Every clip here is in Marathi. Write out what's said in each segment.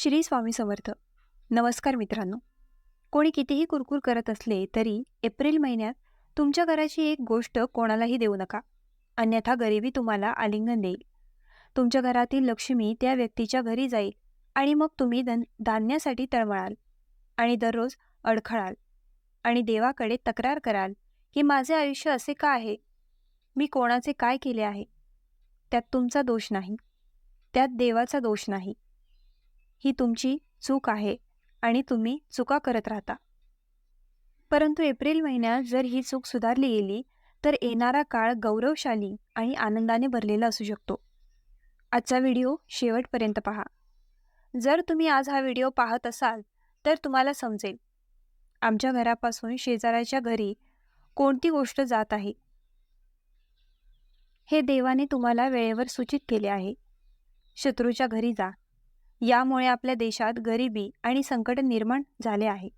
श्री स्वामी समर्थ. नमस्कार मित्रांनो. कोणी कितीही कुरकुर करत असले तरी एप्रिल महिन्यात तुमच्या घराची एक गोष्ट कोणालाही देऊ नका, अन्यथा गरिबी तुम्हाला आलिंगन देईल. तुमच्या घरातील लक्ष्मी त्या व्यक्तीच्या घरी जाईल आणि मग तुम्ही धान्यासाठी तळमळाल आणि दररोज अडखळाल आणि देवाकडे तक्रार कराल की माझे आयुष्य असे का आहे, मी कोणाचे काय केले आहे. त्यात तुमचा दोष नाही, त्यात देवाचा दोष नाही. ही तुमची चूक आहे आणि तुम्ही चुका करत राहता. परंतु एप्रिल महिन्यात जर ही चूक सुधारली गेली तर येणारा काळ गौरवशाली आणि आनंदाने भरलेला असू शकतो. आजचा व्हिडिओ शेवटपर्यंत पहा. जर तुम्ही आज हा व्हिडिओ पाहत असाल तर तुम्हाला समजेल आमच्या घरापासून शेजाऱ्याच्या घरी कोणती गोष्ट जात आहे. हे देवाने तुम्हाला वेळेवर सूचित केले आहे. शत्रूच्या घरी जा. यामुळे आपल्या देशात गरिबी आणि संकट निर्माण झाले आहे.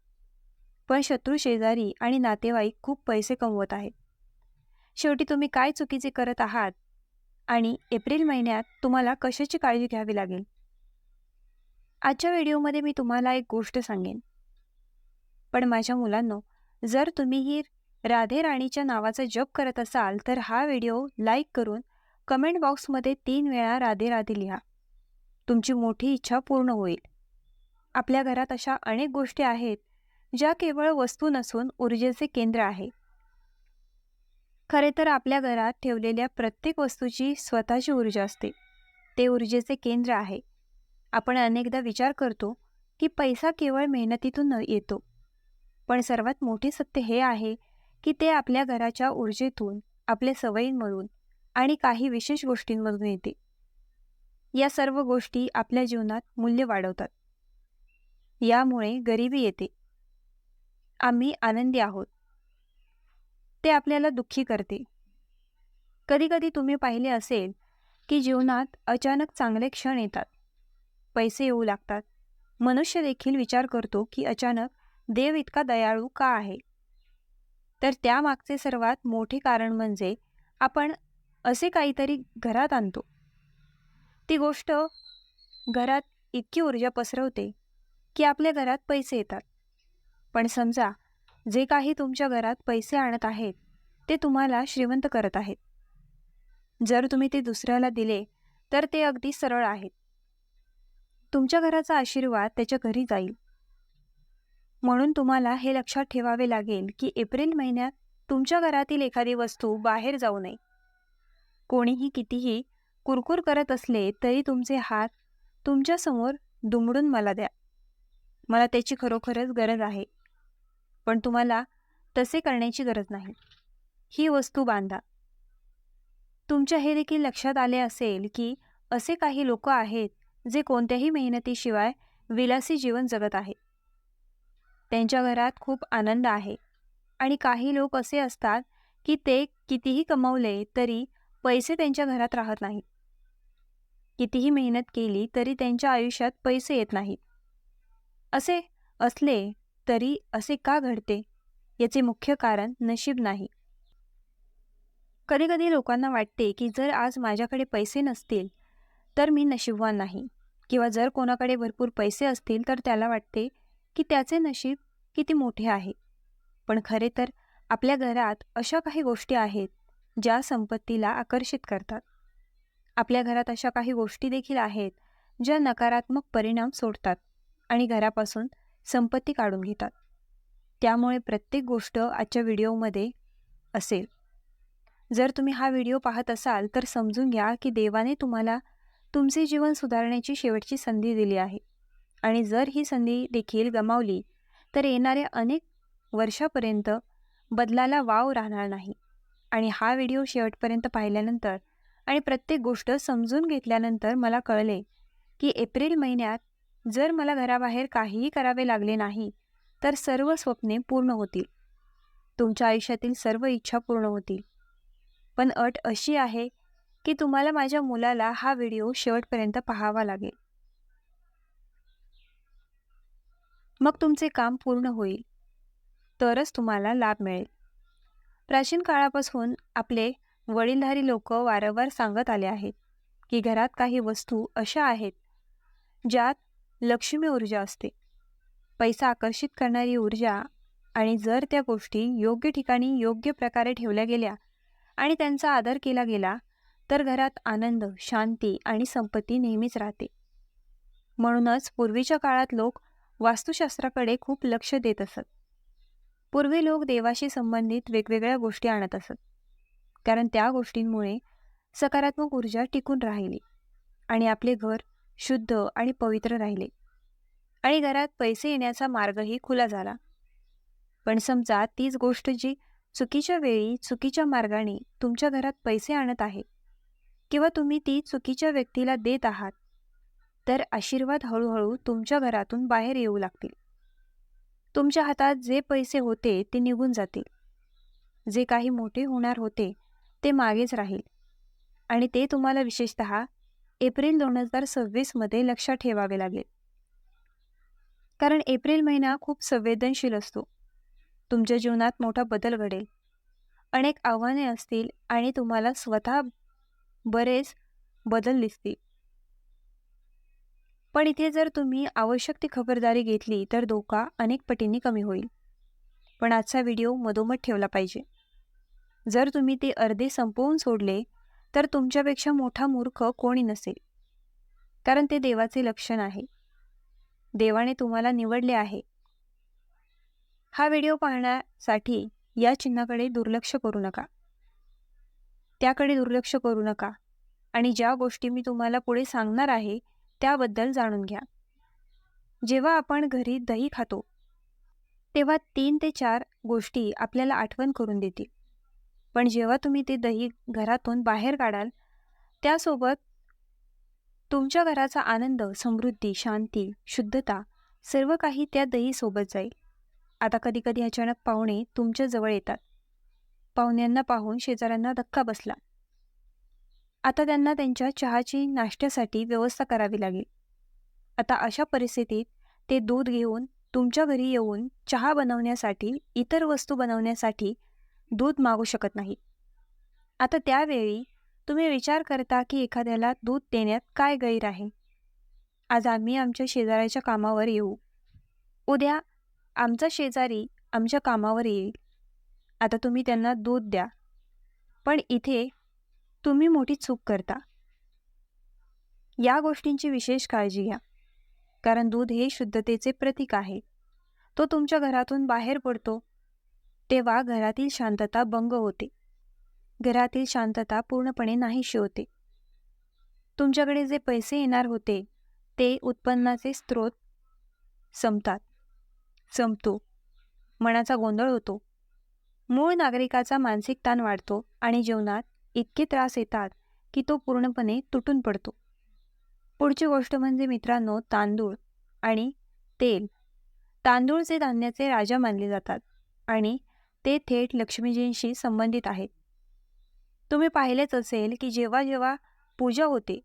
पण शत्रू शेजारी आणि नातेवाईक खूप पैसे कमवत आहेत. शेवटी तुम्ही काय चुकीचे करत आहात आणि एप्रिल महिन्यात तुम्हाला कशाची काळजी घ्यावी लागेल. आजच्या व्हिडिओमध्ये मी तुम्हाला एक गोष्ट सांगेन. पण माझ्या मुलांनो, जर तुम्ही ही राधे राणीच्या नावाचा जप करत असाल तर हा व्हिडिओ लाईक करून कमेंट बॉक्समध्ये 3 वेळा राधे राधे लिहा. तुमची मोठी इच्छा पूर्ण होईल. आपल्या घरात अशा अनेक गोष्टी आहेत ज्या केवळ वस्तू नसून ऊर्जेचे केंद्र आहे. खरे तर आपल्या घरात ठेवलेल्या प्रत्येक वस्तूची स्वतःची ऊर्जा असते. ते ऊर्जेचे केंद्र आहे. आपण अनेकदा विचार करतो की पैसा केवळ मेहनतीतून येतो, पण सर्वात मोठे सत्य हे आहे की ते आपल्या घराच्या ऊर्जेतून, आपल्या सवयींमधून आणि काही विशेष गोष्टींमधून येते. या सर्व गोष्टी आपल्या जीवनात मूल्य वाढवतात. यामुळे गरिबी येते. आम्ही आनंदी आहोत, ते आपल्याला दुःखी करते. कधीकधी तुम्ही पाहिले असेल की जीवनात अचानक चांगले क्षण येतात, पैसे येऊ लागतात. मनुष्य देखील विचार करतो की अचानक देव इतका दयाळू का आहे. तर त्यामागचे सर्वात मोठे कारण म्हणजे आपण असे काहीतरी घरात आणतो. ती गोष्ट घरात इतकी ऊर्जा पसरवते की आपल्या घरात पैसे येतात. पण समजा जे काही तुमच्या घरात पैसे आणत आहेत ते तुम्हाला श्रीमंत करत आहेत. जर तुम्ही ते दुसऱ्याला दिले तर ते अगदी सरळ आहेत. तुमच्या घराचा आशीर्वाद त्याच्या घरी जाईल. म्हणून तुम्हाला हे लक्षात ठेवावे लागेल की एप्रिल महिन्यात तुमच्या घरातील एखादी वस्तू बाहेर जाऊ नये. कोणीही कितीही कुरकुर करत असले तरी तुमचे हात तुमच्या समोर दुमडून मला द्या, मला त्याची खरोखरच गरज आहे. पण तुम्हाला तसे करण्याची गरज नाही. ही वस्तू बांधा. तुमच्या हे देखील लक्षात आले असेल की असे काही लोक आहेत जे कोणत्याही मेहनतीशिवाय विलासी जीवन जगत आहेत. त्यांच्या घरात खूप आनंद आहे. आणि काही लोक असे असतात की ते कितीही कमवले तरी पैसे त्यांच्या घरात राहत नाहीत. कितीही मेहनत केली तरी त्यांच्या आयुष्यात पैसे येत नाहीत. असे असले तरी असे का घडते याचे मुख्य कारण नशीब नाही. कधीकधी लोकांना वाटते की जर आज माझ्याकडे पैसे नसतील तर मी नशीबवान नाही, किंवा जर कोणाकडे भरपूर पैसे असतील तर त्याला वाटते की त्याचे नशीब किती मोठे आहे. पण खरे तर आपल्या घरात अशा काही गोष्टी आहेत ज्या संपत्तीला आकर्षित करतात. आपल्या घरात अशा काही गोष्टी देखील आहेत ज्या नकारात्मक परिणाम सोडतात आणि घरापासून संपत्ती काढून घेतात. त्यामुळे प्रत्येक गोष्ट आजच्या व्हिडिओमध्ये असेल. जर तुम्ही हा व्हिडिओ पाहत असाल तर समजून घ्या की देवाने तुम्हाला तुमचे जीवन सुधारण्याची शेवटची संधी दिली आहे. आणि जर ही संधी देखील गमावली तर येणाऱ्या अनेक वर्षापर्यंत बदलाला वाव राहणार नाही. आणि हा व्हिडिओ शेवटपर्यंत पाहिल्यानंतर आणि प्रत्येक गोष्ट समजून घेतल्यानंतर मला कळले की एप्रिल महिन्यात जर मला घराबाहेर काहीही करावे लागले नाही तर सर्व स्वप्ने पूर्ण होतील. तुमच्या आयुष्यातील सर्व इच्छा पूर्ण होतील. पण अट अशी आहे की तुम्हाला माझ्या मुलाला हा व्हिडिओ शेवटपर्यंत पाहावा लागेल. मग तुमचे काम पूर्ण होईल, तरच तुम्हाला लाभ मिळेल. प्राचीन काळापासून आपले वडीलधारी लोक वारंवार सांगत आले आहेत की घरात काही वस्तू अशा आहेत ज्यात लक्ष्मी ऊर्जा असते, पैसा आकर्षित करणारी ऊर्जा. आणि जर त्या गोष्टी योग्य ठिकाणी योग्य प्रकारे ठेवल्या गेल्या आणि त्यांचा आदर केला गेला तर घरात आनंद, शांती आणि संपत्ती नेहमीच राहते. म्हणूनच पूर्वीच्या काळात लोक वास्तुशास्त्राकडे खूप लक्ष देत असत. पूर्वी लोक देवाशी संबंधित वेगवेगळ्या गोष्टी आणत असत, कारण त्या गोष्टींमुळे सकारात्मक ऊर्जा टिकून राहिली आणि आपले घर शुद्ध आणि पवित्र राहिले आणि घरात पैसे येण्याचा मार्गही खुला झाला. पण समजा तीच गोष्ट जी चुकीच्या वेळी चुकीच्या मार्गाने तुमच्या घरात पैसे आणत आहे किंवा तुम्ही ती चुकीच्या व्यक्तीला देत आहात, तर आशीर्वाद हळूहळू तुमच्या घरातून बाहेर येऊ लागतील. तुमच्या हातात जे पैसे होते ते निघून जातील. जे काही मोठे होणार होते ते मागेच राहील आणि ते तुम्हाला विशेषतः एप्रिल 2026 मध्ये लक्षात ठेवावे लागेल. कारण एप्रिल महिना खूप संवेदनशील असतो. तुमच्या जीवनात मोठा बदल घडेल, अनेक आव्हाने असतील आणि तुम्हाला स्वतः बरेच बदल दिसतील. पण इथे जर तुम्ही आवश्यक ती खबरदारी घेतली तर धोका अनेक पटींनी कमी होईल. पण आजचा व्हिडिओ मधोमध ठेवला पाहिजे. जर तुम्ही ते अर्धे संपवून सोडले तर तुमच्यापेक्षा मोठा मूर्ख कोणी नसेल, कारण ते देवाचे लक्षण आहे. देवाने तुम्हाला निवडले आहे. हा व्हिडिओ पाहण्यासाठी या चिन्हाकडे दुर्लक्ष करू नका. त्याकडे दुर्लक्ष करू नका आणि ज्या गोष्टी मी तुम्हाला पुढे सांगणार आहे त्याबद्दल जाणून घ्या. जेव्हा आपण घरी दही खातो तेव्हा 3 ते 4 गोष्टी आपल्याला आठवण करून देतील. पण जेव्हा तुम्ही ते दही घरातून बाहेर काढाल त्यासोबत तुमच्या घराचा आनंद, समृद्धी, शांती, शुद्धता सर्व काही त्या दही सोबत जाईल. आता कधी कधी अचानक पाहुणे तुमच्या जवळ येतात. पाहुण्यांना पाहून शेजाऱ्यांना धक्का बसला. आता त्यांना त्यांच्या चहाची नाश्त्यासाठी व्यवस्था करावी लागेल. आता अशा परिस्थितीत ते दूध घेऊन तुमच्या घरी येऊन चहा बनवण्यासाठी, इतर वस्तू बनवण्यासाठी दूध मागू शकत नाही. आता त्यावेळी तुम्ही विचार करता की एखाद्याला दूध देण्यात काय गैर आहे. आज आम्ही आमच्या शेजाऱ्याच्या कामावर येऊ, उद्या आमचा शेजारी आमच्या कामावर येईल. आता तुम्ही त्यांना दूध द्या, पण इथे तुम्ही मोठी चूक करता. या गोष्टींची विशेष काळजी घ्या, कारण दूध हे शुद्धतेचे प्रतीक आहे. तो तुमच्या घरातून बाहेर पडतो तेव्हा घरातील शांतता भंग होते. घरातील शांतता पूर्णपणे नाहीशी होते. तुमच्याकडे जे पैसे येणार होते ते उत्पन्नाचे स्रोत संपतो. मनाचा गोंधळ होतो. मूळ नागरिकाचा मानसिक ताण वाढतो आणि जीवनात इतके त्रास येतात की तो पूर्णपणे तुटून पडतो. पुढची गोष्ट म्हणजे मित्रांनो, तांदूळ आणि तेल. तांदूळ जे धान्याचे राजा मानले जातात आणि ते थेट लक्ष्मीजींशी संबंधित आहेत. तुम्ही पाहिलेच असेल की जेव्हा जेव्हा पूजा होते,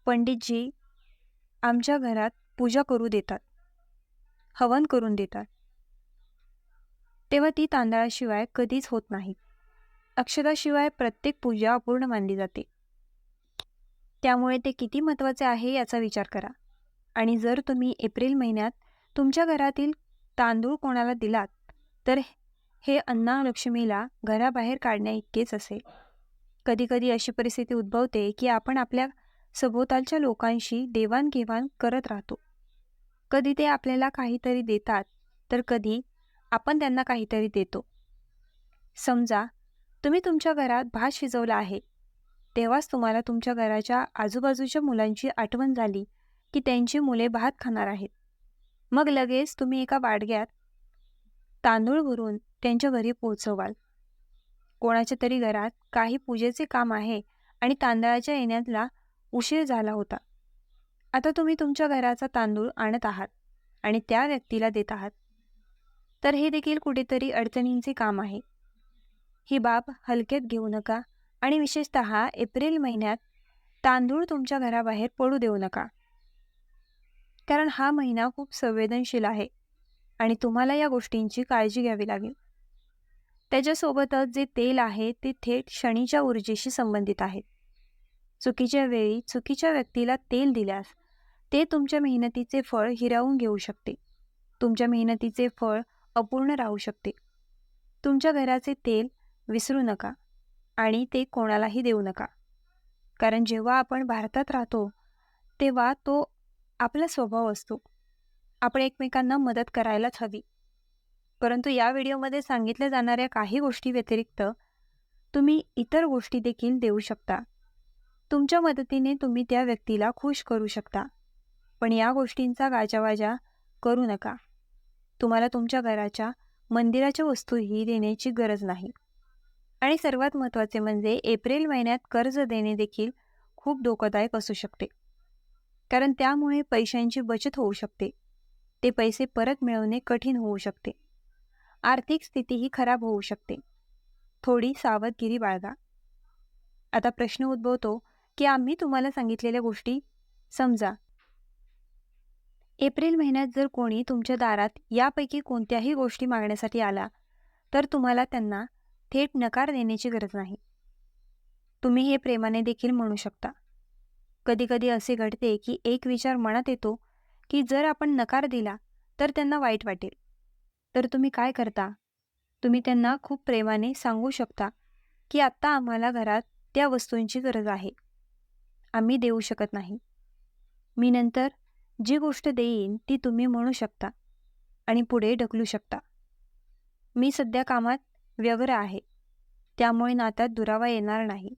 पंडितजी आमच्या घरात पूजा करू देतात, हवन करून देतात, तेव्हा ती तांदळाशिवाय कधीच होत नाही. अक्षताशिवाय प्रत्येक पूजा अपूर्ण मानली जाते. त्यामुळे ते किती महत्त्वाचे आहे याचा विचार करा. आणि जर तुम्ही एप्रिल महिन्यात तुमच्या घरातील तांदूळ कोणाला दिलात तर हे अन्न लक्ष्मीला घराबाहेर काढण्या इतकेच असेल. कधीकधी अशी परिस्थिती उद्भवते की आपण आपल्या सभोवतालच्या लोकांशी देवाणघेवाण करत राहतो. कधी ते आपल्याला काहीतरी देतात तर कधी आपण त्यांना काहीतरी देतो. समजा तुम्ही तुमच्या घरात भात शिजवला आहे, तेव्हाच तुम्हाला तुमच्या घराच्या आजूबाजूच्या मुलांची आठवण झाली की त्यांची मुले भात खाणार आहेत. मग लगेच तुम्ही एका वाडग्यात तांदूळ भरून त्यांच्या घरी पोहोचवाल. कोणाच्या तरी घरात काही पूजेचे काम आहे आणि तांदळाच्या येण्याला उशीर झाला होता. आता तुम्ही तुमच्या घराचा तांदूळ आणत आहात आणि त्या व्यक्तीला देत आहात, तर हे देखील कुठेतरी अडचणींचे काम आहे. ही बाब हलक्यात घेऊ नका आणि विशेषतः एप्रिल महिन्यात तांदूळ तुमच्या घराबाहेर पडू देऊ नका, कारण हा महिना खूप संवेदनशील आहे आणि तुम्हाला या गोष्टींची काळजी घ्यावी लागेल. त्याच्यासोबतच जे तेल आहे ते थेट शनीच्या ऊर्जेशी संबंधित आहे. चुकीच्या वेळी चुकीच्या व्यक्तीला तेल दिल्यास ते तुमच्या मेहनतीचे फळ हिरावून घेऊ शकते. तुमच्या मेहनतीचे फळ अपूर्ण राहू शकते. तुमच्या घराचे तेल विसरू नका आणि ते कोणालाही देऊ नका. कारण जेव्हा आपण भारतात राहतो, तेव्हा तो आपला स्वभाव असतो. आपण एकमेकांना मदत करायलाच हवी. परंतु या व्हिडिओमध्ये सांगितल्या जाणाऱ्या काही गोष्टी व्यतिरिक्त तुम्ही इतर गोष्टी देखील देऊ शकता. तुमच्या मदतीने तुम्ही त्या व्यक्तीला खुश करू शकता. पण या गोष्टींचा गाजावाजा करू नका. तुम्हाला तुमच्या घराच्या मंदिराच्या वस्तूही देण्याची गरज नाही. आणि सर्वात महत्त्वाचे म्हणजे एप्रिल महिन्यात कर्ज देणे देखील खूप धोकादायक असू शकते. कारण त्यामुळे पैशांची बचत होऊ शकते. ते पैसे परत मिळवणे कठीण होऊ शकते. आर्थिक स्थितीही खराब होऊ शकते. थोडी सावधगिरी बाळगा. आता प्रश्न उद्भवतो की आम्ही तुम्हाला सांगितलेल्या गोष्टी समजा. एप्रिल महिन्यात जर कोणी तुमच्या दारात यापैकी कोणत्याही गोष्टी मागण्यासाठी आला, तर तुम्हाला त्यांना थेट नकार देण्याची गरज नाही. तुम्ही हे प्रेमाने देखील म्हणू शकता. कधीकधी असे घडते की एक विचार मनात येतो की जर आपण नकार दिला तर त्यांना वाईट वाटेल. तर तुम्ही काय करता? तुम्ही त्यांना खूप प्रेमाने सांगू शकता की आत्ता आम्हाला घरात त्या वस्तूंची गरज आहे. आम्ही देऊ शकत नाही. मी नंतर जी गोष्ट देईन ती तुम्ही म्हणू शकता आणि पुढे ढकलू शकता. मी सध्या कामात व्यग्र आहे, त्यामुळे नात्यात दुरावा येणार नाही.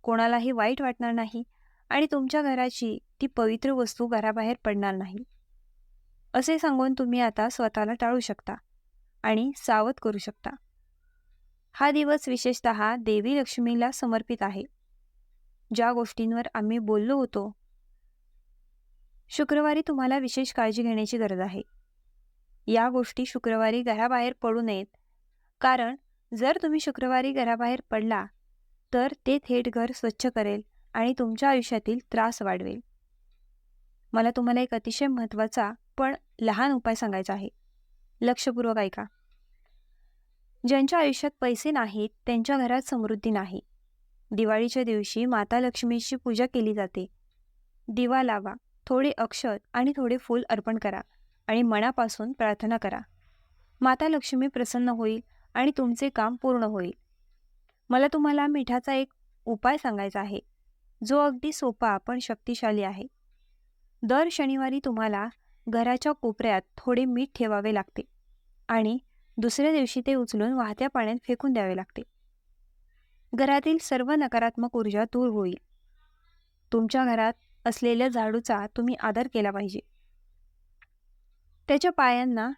कोणालाही वाईट वाटणार नाही आणि तुमच्या घराची ती पवित्र वस्तू घराबाहेर पडणार नाही. असे सांगून तुम्ही आता स्वतःला टाळू शकता आणि सावध करू शकता. हा दिवस विशेषतः देवी लक्ष्मीला समर्पित आहे. ज्या गोष्टींवर आम्ही बोललो होतो, शुक्रवारी तुम्हाला विशेष काळजी घेण्याची गरज आहे. या गोष्टी शुक्रवारी घराबाहेर पडू नयेत, कारण जर तुम्ही शुक्रवारी घराबाहेर पडला तर ते थेट घर स्वच्छ करेल आणि तुमच्या आयुष्यातील त्रास वाढवेल. मला तुम्हाला एक अतिशय महत्त्वाचा पण लहान उपाय सांगायचा आहे. लक्षपूर्वक ऐका. ज्यांच्या आयुष्यात पैसे नाहीत त्यांच्या घरात समृद्धी नाही. दिवाळीच्या दिवशी माता लक्ष्मीची पूजा केली जाते. दिवा लावा, थोडे अक्षत आणि थोडे फूल अर्पण करा आणि मनापासून प्रार्थना करा. माता लक्ष्मी प्रसन्न होईल आणि तुमचे काम पूर्ण होईल. मला तुम्हाला मिठाचा एक उपाय सांगायचा आहे, जो अगदी सोपा पण शक्तिशाली आहे. दर शनिवारी तुम्हाला घराच्या कोपऱ्यात थोडे मीठ ठेवावे लागते आणि दुसऱ्या दिवशी ते उचलून वाहत्या पाण्यात फेकून द्यावे लागते. घरातील सर्व नकारात्मक ऊर्जा दूर होईल. तुमच्या घरात असलेल्या झाडूचा तुम्ही आदर केला पाहिजे. त्याच्या पायांना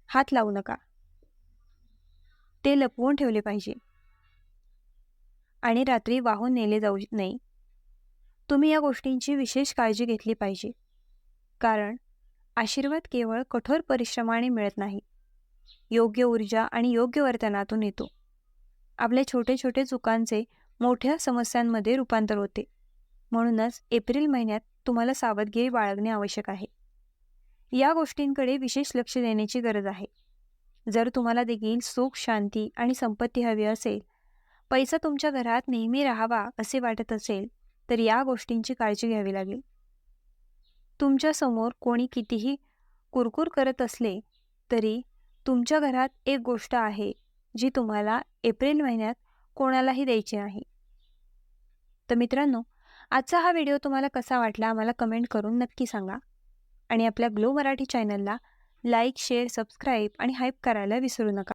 हात लावू नका. ते लपवून ठेवले पाहिजे आणि रात्री वाहून नेले जाऊ नये. तुम्ही या गोष्टींची विशेष काळजी घेतली पाहिजे, कारण आशीर्वाद केवळ कठोर परिश्रमाने मिळत नाही, योग्य ऊर्जा आणि योग्य वर्तनातून येतो. आपल्या छोटे छोटे चुकांचे मोठ्या समस्यांमध्ये रूपांतर होते. म्हणूनच एप्रिल महिन्यात तुम्हाला सावधगिरी बाळगणे आवश्यक आहे. या गोष्टींकडे विशेष लक्ष देण्याची गरज आहे. जर तुम्हाला देखील सुख, शांती आणि संपत्ती हवी असेल, पैसा तुमच्या घरात नेहमी राहावा असे वाटत असेल, तर या गोष्टींची काळजी घ्यावी लागेल. तुमच्या समोर कोणी कितीही कुरकुर करत असले तरी तुमच्या घरात एक गोष्ट आहे जी तुम्हाला एप्रिल महिन्यात कोणालाही द्यायची नाही. तर मित्रांनो, आजचा हा व्हिडिओ तुम्हाला कसा वाटला आम्हाला कमेंट करून नक्की सांगा. आणि आपल्या ग्लो मराठी चॅनलला लाईक, शेअर, सबस्क्राईब आणि हाईप करायला विसरू नका.